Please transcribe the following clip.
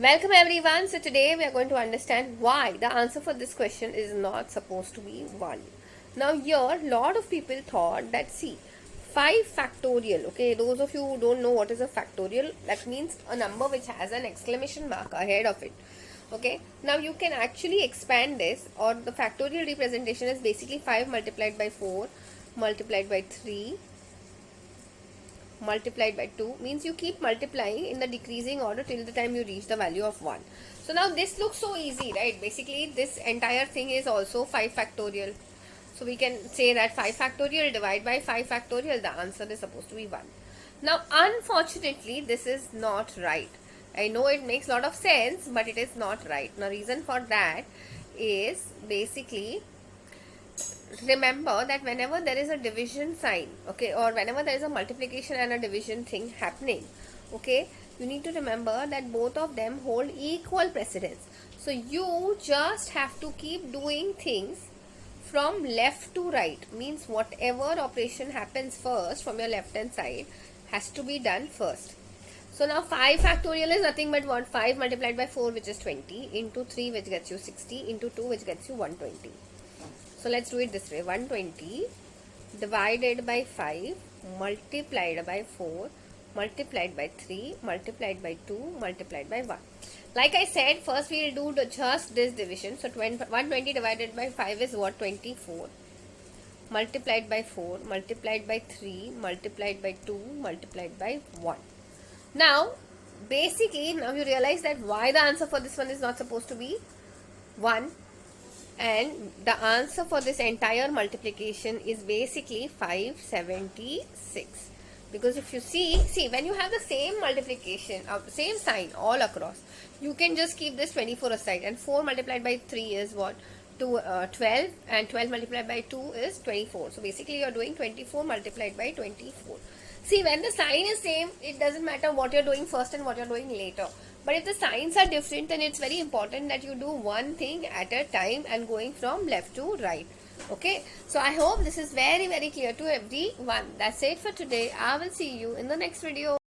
Welcome everyone. So today we are going to understand why the answer for this question is not supposed to be 1. Now here lot of people thought that see 5 factorial, okay, those of you who don't know what is a factorial, that means a number which has an exclamation mark ahead of it. Okay, now you can actually expand this, or the factorial representation is basically 5 multiplied by 4 multiplied by 3 multiplied by 2, means you keep multiplying in the decreasing order till the time you reach the value of 1. So now this looks so easy, right? Basically this entire thing is also 5 factorial. So we can say that 5 factorial divided by 5 factorial, the answer is supposed to be 1. Now unfortunately this is not right. I know it makes a lot of sense, but it is not right. Now reason for that is basically, remember that whenever there is a division sign, okay, or whenever there is a multiplication and a division thing happening, okay, you need to remember that both of them hold equal precedence. So you just have to keep doing things from left to right, means whatever operation happens first from your left hand side has to be done first. So now 5 factorial is nothing but what? 5 multiplied by 4, which is 20, into 3, which gets you 60, into 2, which gets you 120. So let's do it this way. 120 divided by 5 multiplied by 4 multiplied by 3 multiplied by 2 multiplied by 1. Like I said, first we will do just this division. So 120 divided by 5 is what? 24 multiplied by 4 multiplied by 3 multiplied by 2 multiplied by 1. Now basically, now you realize that why the answer for this one is not supposed to be 1. And the answer for this entire multiplication is basically 576. Because if you see when you have the same multiplication of same sign all across, you can just keep this 24 aside, and 4 multiplied by 3 is what? 12, and 12 multiplied by 2 is 24. So basically you are doing 24 multiplied by 24. See, when the sign is same, it doesn't matter what you're doing first and what you're doing later. But if the signs are different, then it's very important that you do one thing at a time and going from left to right. Okay, so I hope this is very clear to everyone. That's it for today. I will see you in the next video.